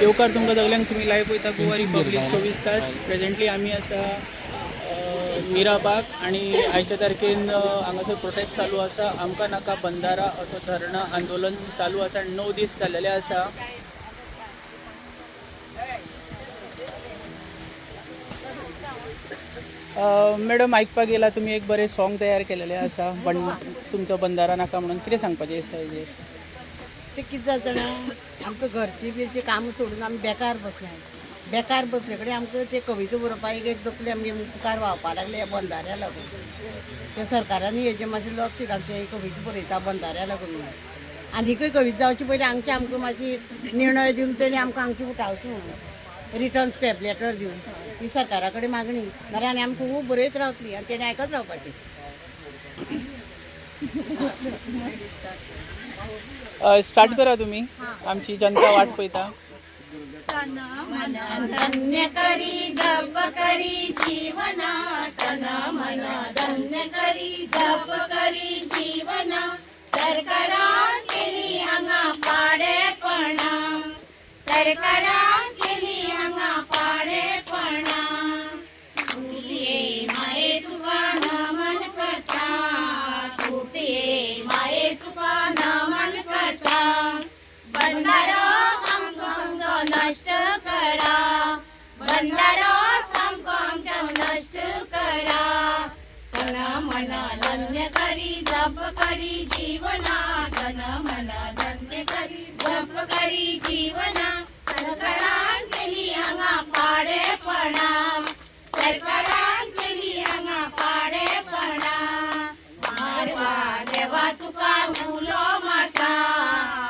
येवकार तुमकां सगल्यांक तुमी लायव्ह पळयता गोवा रिपब्लीक 24 तास. प्रेझेंटली आमी आसा मिराबाग आणि आयच्या तारखेन हांगासर प्रोटेस्ट चालू आसा. आमकां नाका बंधारा असो धरणा आंदोलन चालू आसा. 9 दीस जाल्लेले आसा. मॅडम आयकपाक गेला तुमी एक बरें सॉंग तयार केलेलें आसा तुमचो बंधारा नाका म्हणून. कितें सांगपाचें दिसता हेजेर? ते कितें जाता जाणा, आमकां घरची बिरची कामां सोडून आमी बेकार बसले कडेन आमकां ते कविता बरोवपाक एक तकली आमगे मुखार व्हांवपा लागले ह्या बंधाऱ्या लागून. त्या सरकारांनी हेजेर मातशें लक्ष घालचें. ही कविता बरयता बंधाऱ्या लागून म्हणून. आनीकय कविता जावचे पयलीं आमकां मातशी निर्णय दिवन तेणी आमकां हांगची उठावची म्हणून रिटर्न स्टेप लेटर दिवन ही सरकारा कडेन मागणी. नाल्यार आनी आमकां खूब बरयत रावतली आनी तेणी आयकत रावपाचें. स्टार्ट करा तुम्ही. आमची जनता वाट पळयता. धन्य करी जप करी जीवना, तन मन धन्य करी जप करी जीवना. सरकारान केली हांगा पाडेपणा, सरकारान केली हांगा पाडेपणा. तुटये माये तुका नमन करता, तुटये माये तुका नमन करता. बंधारो आमचो नष्ट करा, बंधारो आमचो नष्ट करा. तन मन धन्य करी जप करी जीवना, तन मन धन्य करी जप करी जीवना. सरकारान केली हांगा पाडेपणा, सरकारान केली हांगा पाडेपणा. मारवा देवा तुका उलो मारता,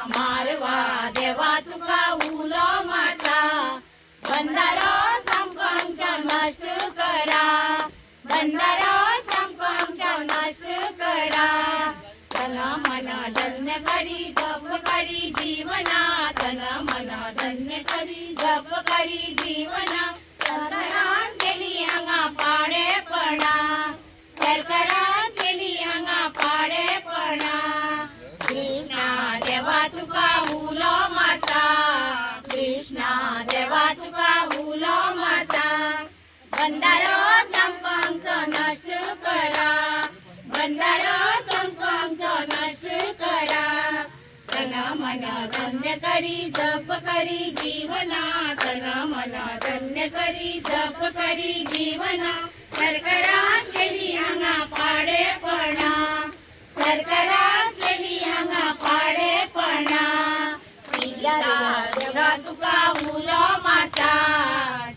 मारवा देवा तुका उलो मारता. बंधारो आमचो नष्ट करा, बंधारो आमचो नष्ट करा. तन मन धन्य करी जप करी जीवना, तन मन धन्य करी जप करी जीवना. सरकारान केली हांगा पाडेपणा, सरकारान केली हांगा पाडेपणा. कृष्णा देवा तुका उलो मारता, कृष्णा देवा तुका उलो मारता. बंधारो आमचो नष्ट करा, बंधारो आमचो नष्ट करा. तन मन धन्य करी जप करी जीवना, तन मन धन्य करी जप करी जीवना. सरकारान केली हांगा पाडेपणा, सरकारान केली हांगा पाडेपणा. सीता देवा तुका उलो मारता,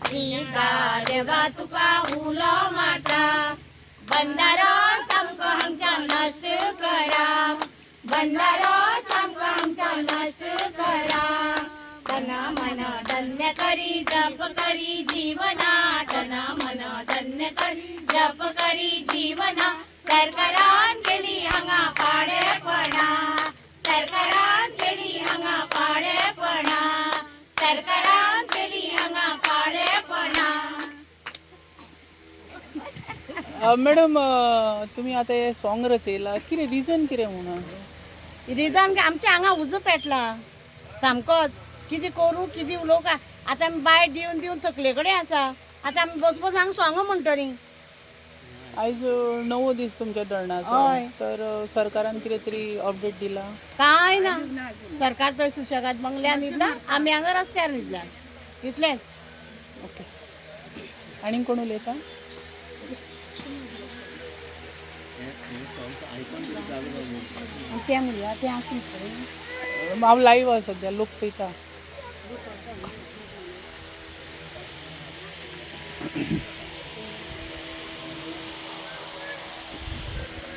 सीता देवा तुका उलो मारता. बंधारो आमचो नष्ट करा, बंधारो आमचो नष्ट करा. तन मन धन्य करी जप करी जीवना, तन मन धन्य करी जप करी जीवना. सरकारान केली हांगा पाडेपणा, सरकारान केली हांगा पाडेपणा, सरकारान केली हांगा पाडेपणा. मॅडम तुम्ही आता हे सॉंग रचयला, कितें रिजन कितें म्हणून? रिजन आमच्या हांगा उजो पेटला सामकोच. कितें करूं कितें उलोवं काय. आतां आमी बाय दिवन दिवन थकले कडेन आसा. आतां आमी बसबस हांगा सॉंग म्हणटली. आयज 9 दीस तुमच्या धरणाचो. हय. तर सरकारान कितें तरी अपडेट दिला? काय ना, सरकार थंय सुशेगाद बंगल्यार न्हिदला, आमी हांगा रस्त्यार न्हिदला. इतलेंच. ओके. आनीक कोण उलयता? तें म्हणया तें आसूं. हांव लायव्ह आसा सद्या, लोक पळयता.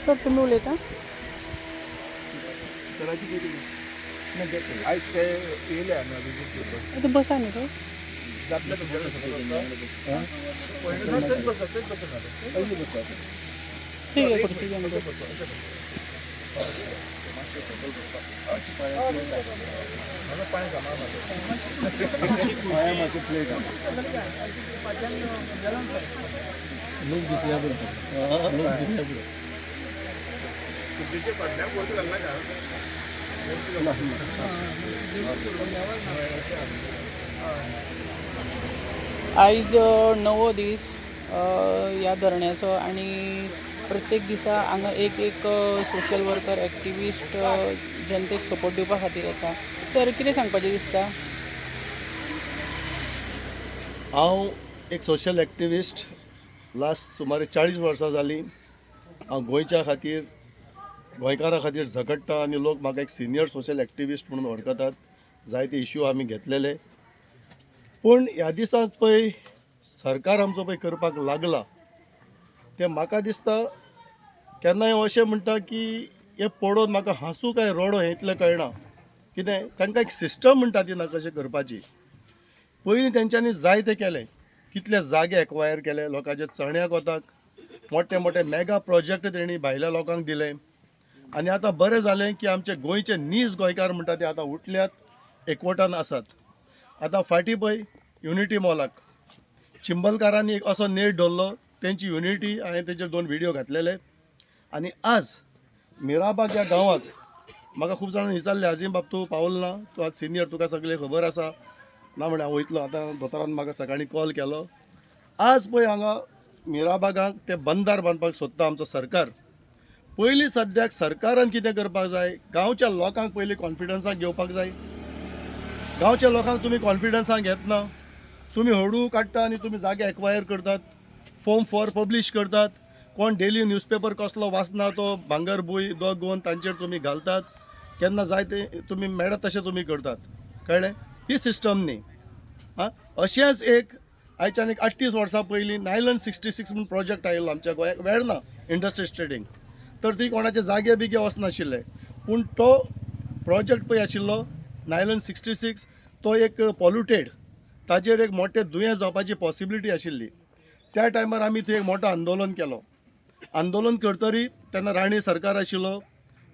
सर तुमी उलयता? आयज ते येयले आमी विजीट करपाक. आतां बसा न्ही तो. जातलें तुमच्या ठीक आहे, खुर्ची घेऊन बस. लोक दिसल्या तुमचे फाटल्यान वयर घालना का? आयज नवो दीस ह्या धरण्याचो आनी प्रत्येक दिसा हांगा एक सोशल वर्कर एक्टिविस्ट जनतेक सपोर्ट दिवपा खातीर येता. सर कितें सांगपाचें दिसता? हांव एक सोशल एक्टिविस्ट लास्ट सुमारे 40 वर्सां जालीं. हांव गोंयच्या खातीर गोंयकारां खातीर झगडटा आनी लोक म्हाका एक सिनियर सोशल एक्टिविस्ट म्हणून वळखतात. जायते इश्यू आमी घेतलेले, पूण ह्या दिसाक पळय सरकार आमचो पळय करपाक लागला तें म्हाका दिसता केन्नाय अशें म्हणटा की हें पळोवन म्हाका हांसूं काय रडो हें इतलें कळना. कितें तांकां एक सिस्टम म्हणटा ती ना कशें करपाची. पयलीं तेंच्यांनी जायते केलें, कितले जागे एक्वायर केले, लोकांचे चण्याक वताक मोठे मोठे मेगा प्रोजेक्ट तेणी भायल्या लोकांक दिले. आनी आतां बरें जालें की आमचे गोंयचे नीज गोंयकार म्हणटा ते आतां उठल्यात, एकवटान आसात. आतां फाटीं पळय युनिटी मॉलाक चिंबलकारांनी एक असो नेट दवरलो, तेंची युनिटी हांवें तेचेर 2 व्हिडियो घातलेले. आनी आज मिराबाग ह्या गांवांत म्हाका खूब जाणांनी विचारलें आजीम बाब तूं पावल ना, तूं आज सिनियर, तुका सगळें खबर आसा ना. म्हणे हांव वयतलो. आतां दोतोरान म्हाका सकाळीं कॉल केलो. आज पळय हांगा मिराबागाक ते बंदार बांदपाक सोदता आमचो सरकार. पयलीं सद्याक सरकारान कितें करपाक जाय, गांवच्या लोकांक पयलीं कॉन्फिडन्साक घेवपाक जाय. गांवच्या लोकांक तुमी कॉन्फिडन्साक घेत ना, तुमी हळू काडटा आनी तुमी जागे एक्वायर करतात, फॉर्म 4 पब्लीश करतात. कोण डेली न्यूजपेपर कसलो वाचना तो भांगरभूंय दोन तांचेर तुमी घालतात. केन्ना जाय ते तुमी मेळत तशें तुमी करतात. कळ्ळें? ही सिस्टम न्ही. अशेंच एक आयच्यान एक 38 वर्सां पयलीं नायलन 66 म्हणून प्रोजेक्ट आयिल्लो आमच्या गोंयाक वेळना इंडस्ट्री स्टेटींग. तर ती कोणाचे जागे बिगे वचनाशिल्ले, पूण तो प्रोजेक्ट पळय आशिल्लो नायलन 66 तो एक पॉल्युटेड, ताजेर एक मोठें दुयेंस जावपाची पॉसिबिलिटी आशिल्ली. त्या टायमार आमी थंय एक मोठो आंदोलन केलो. आंदोलन करतरी तेन्ना राणे सरकार आशिल्लो,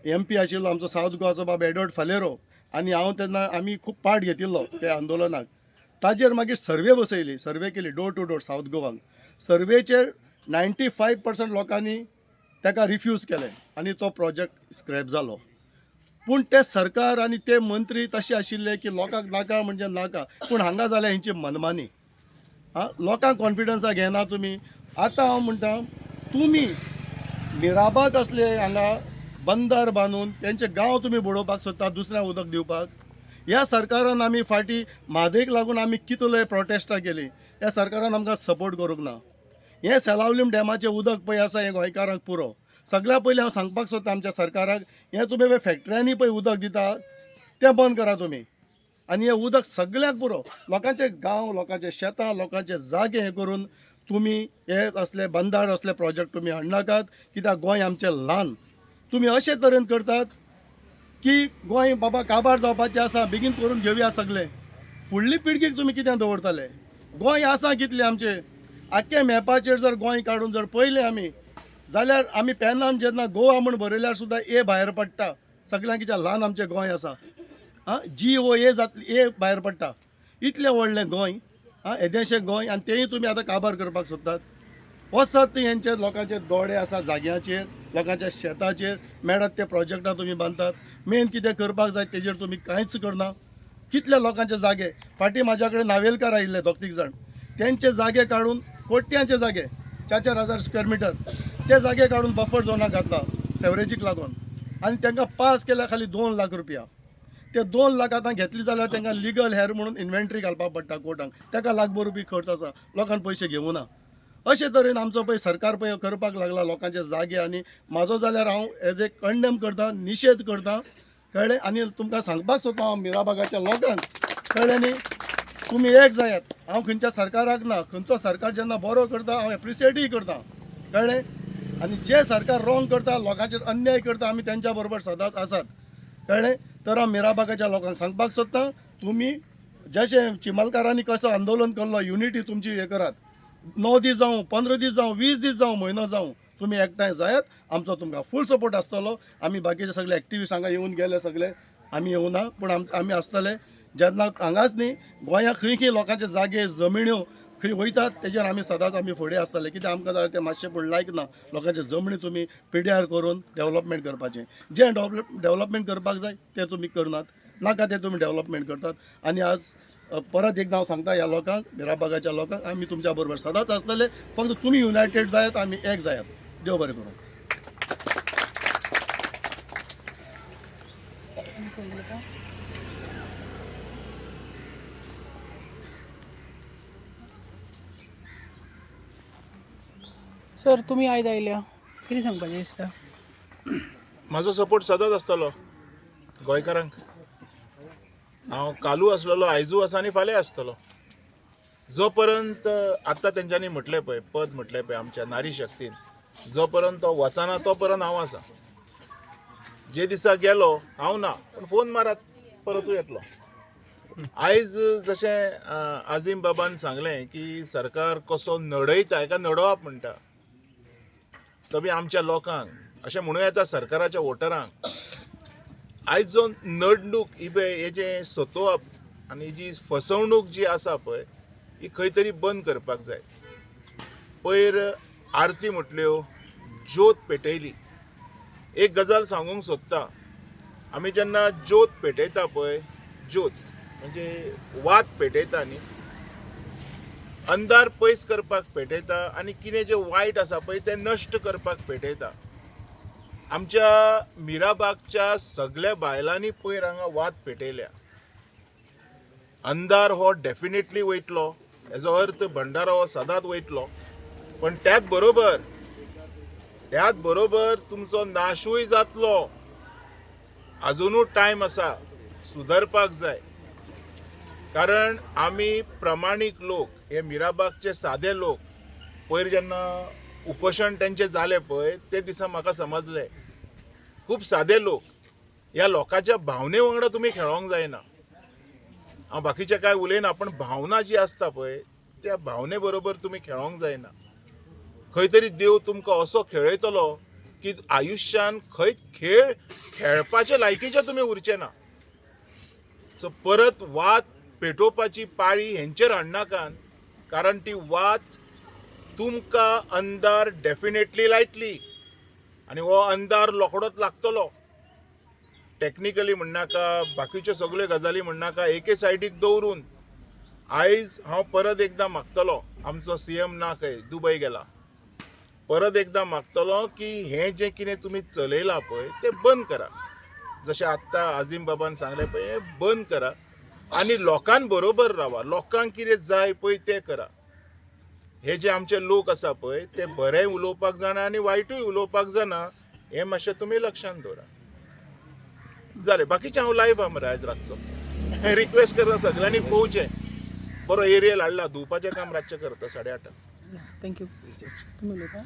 MP आशिल्लो आमचो सावथ गोवाचो बाब एडवर्ड फालेरो, आनी हांव तेन्ना आमी खूब पार्ट घेतिल्लो त्या आंदोलनाक. ताजेर मागीर सर्वे बसयली, सर्वे केली डोर टू डोर सावथ गोवाक. सर्वेचेर 95% लोकांनी ताका रिफ्यूज केलें आनी तो प्रोजेक्ट स्क्रॅप जालो. पूण ते सरकार आनी ते मंत्री तशे आशिल्ले की लोकांक नाका म्हणजे नाका, पूण हांगा जाल्या हेंची मनमानी. लोकांक कॉन्फिडन्साक घेना तुमी. आतां हांव म्हणटा तुमी मिराबाग असले हांगा बंदार बांदून तेंचे गांव तुमी बुडोवपाक सोदता, दुसऱ्यांक उदक दिवपाक. ह्या सरकारान आमी फाटीं म्हादयक लागून आमी कितले प्रोटेस्टां केली, ह्या सरकारान आमकां सपोर्ट करूंक ना. हें सेलावलीम डॅमाचें उदक पळय आसा हें गोंयकारांक पुरो. सगळ्या पयलीं हांव सांगपाक सोदता आमच्या सरकाराक, हें तुमी फॅक्टऱ्यांनी पळय उदक दिता तें बंद करा तुमी. आनी हें उदक सगळ्यांक पुरो. लोकांचे गांव, लोकांचे शेतां, लोकांचे जागे हें करून तुमी हे असले बंदार असले प्रोजेक्ट तुमी हाडनाकात. कित्याक गोंय आमचें ल्हान. तुमी अशे तरेन करतात की गोंय बाबा काबार जावपाचें आसा, बेगीन करून घेवया सगळें. फुडली पिळगेक तुमी कितें दवरतले? गोंय आसा कितलें आमचें? आख्या मॅपाचेर जर गोंय काडून जर पळयलें आमी जाल्यार आमी पेनान जेन्ना गोवा म्हूण बरयल्यार सुद्दां ए भायर पडटा. सगळ्यांक कित्याक ल्हान आमचें गोंय आसा. GOA जातली ए भायर पडटा. इतलें व्हडलें गोंय, येदेशें गोंय, आनी तेंय तुमी आतां काबार करपाक सोदतात. वचत हेंचे लोकांचे दोडे आसा जाग्याचेर, लोकांच्या शेताचेर मेळत ते प्रोजेक्टां तुमी बांदतात. मेन कितें करपाक जाय तेजेर तुमी कांयच करना. कितले लोकांचे जागे फाटीं म्हाज्या कडेन नावेलकार आयिल्ले 2-3 जाण, तेंचे जागे काडून कोट्यांचे जागे 4,000 स्क्वेअर मिटर ते जागे काडून बफर झोनाक घातला सेवरेजीक लागून. आनी तांकां पास केल्या खाली 2 लाख रुपया. ते 2 लाख आतां घेतली जाल्यार तांकां लिगल हेर म्हणून इन्व्हेंटरी घालपाक पडटा कोर्टाक. ताका लाखभर रुपया खर्च आसा, लोकांक पयशे घेवूं ना. अशे तरेन आमचो पळय सरकार पळय करपाक लागला लोकांचे जागे. आनी म्हाजो जाल्यार हांव एज ए कंडेम करता, निशेध करता. कळ्ळें? आनी तुमकां सांगपाक सोदता हांव मिराबागाच्या लोकांक, कळ्ळें न्ही, तुमी एक जायात. हांव खंयच्या सरकाराक ना, खंयचो सरकार जेन्ना बरो करता हांव एप्रिशिएटूय करता. कळ्ळें? आनी जे सरकार रॉंग करता, लोकांचेर अन्याय करता, आमी तेंच्या बरोबर सदांच आसात. कळ्ळें? तर हांव मिराबागाच्या लोकांक सांगपाक सोदता, तुमी जशें चिमलकारांनी कसो आंदोलन केल्लो, युनिटी तुमची हे करात. 9 दीस जावं, 15 दीस जावं, 20 दीस जावं, म्हयनो जावं, तुमी एकठांय जायात. आमचो तुमकां फूल सपोर्ट आसतलो. आमी बाकीचे सगळे एक्टिविस्ट हांगा येवन गेले सगळे, आमी येवना, पूण आमी आसतले. जेन्ना हांगाच न्ही गोंयाक खंय खंय लोकांचे जागे, जमिण्यो खंय वयतात तेजेर आमी सदांच आमी फुडें आसताले कित्याक आमकां जाल्यार तें मातशें पूण लायक ना लोकांचे जमणी तुमी पिड्यार करून डेव्हलपमेंट करपाचें जें डेव्हलपमेंट करपाक जाय तें तुमी करनात नाका तें तुमी डेव्हलपमेंट करतात आनी आज परत एकदां हांव सांगता ह्या लोकांक मिराबागाच्या लोकांक आमी तुमच्या बरोबर सदांच आसतले फक्त तुमी युनायटेड जायात आमी एक जायात देव बरें करूं सर तुमी आयज आयल्या कितें सांगपाचें दिसता म्हाजो सपोर्ट सदांच आसतलो गोंयकारांक हांव कालू आसलेलो आयजू आसा आनी फाल्यां आसतलो जो पर्यंत आतां तेंच्यांनी म्हटलें पळय पद म्हटलें पळय आमच्या नारी शक्तीन जो पर्यंत तो वचना तो पर्यंत हांव आसा जे दिसा गेलो हांव ना पूण फोन मारात परतूय येतलो आयज जशें आजीम बाबान सांगलें की सरकार कसो नडयता हेका नडोवप म्हणटा तो बी आमच्या लोकांक अशें म्हणूं येता सरकाराच्या वोटरांक आयज जो नडणूक ही पळय हेजें सतोवप आनी जी फसवणूक जी आसा पळय ही खंय तरी बंद करपाक जाय पयर आरती म्हटल्यो ज्योत पेटयली एक गजाल सांगूंक सोदता आमी जेन्ना ज्योत पेटयता पळय ज्योत म्हणजे वात पेटयता न्ही अंधार पयस करपाक पेटयता आनी कितें जें वायट आसा पळय तें नश्ट करपाक पेटयता आमच्या मिराबागच्या सगळ्या बायलांनी पयर हांगा वात पेटयल्या अंधार हो डेफिनेटली वयतलो हेजो अर्थ भंडारो हो सदांच वयतलो पण त्याच बरोबर तुमचो नाशूय जातलो अजुनूय टायम आसा सुदारपाक जाय कारण आमी प्रमाणीक लोक हे मिराबागचे सादे लोक पयर जेन्ना उपोशण तेंचें जालें पळय ते दिसा म्हाका समजलें खूब सादे लोक ह्या लोकांच्या भावने वांगडा तुमी खेळोंक जायना हांव बाकीचें कांय उलयना पण भावना जी आसता पळय त्या भावने बरोबर तुमी खेळोंक जायना खंय तरी देव तुमकां असो खेळयतलो की आयुश्यान खंय खेळ खेळपाचे लायकीचे तुमी उरचे ना सो परत वात पेटोवपाची पाळी हेंचेर हाडनाकात कारण ती वात तुमकां अंधार डेफिनेटली लायतली आनी हो अंधार रोखडोच लागतलो टॅक्निकली म्हणनाका बाकीच्यो सगळ्यो गजाली म्हणनाका एके सायडीक दवरून आयज हांव परत एकदां मागतलो आमचो सीएम ना खंय दुबय गेला परत एकदां मागतलो की हें जें कितें तुमी चलयलां पळय तें बंद करा जशें आत्तां आजीम बाबान सांगलें पळय हें बंद करा आनी लोकां बरोबर रावा लोकांक कितें जाय पळय तें करा हे जे आमचे लोक आसा पळय ते बरेंय उलोवपाक जाणा आनी वायटूय उलोवपाक जाणा हें मातशें तुमी लक्षांत दवरा जालें बाकीचें हांव लायव्ह मरे आयज रातचो रिक्वेस्ट करता सगळ्यांनी पळोवचें बरो एरियल हाडला धुवपाचें काम रातचें करता 8:30 थँक्यू तुम्ही उलयता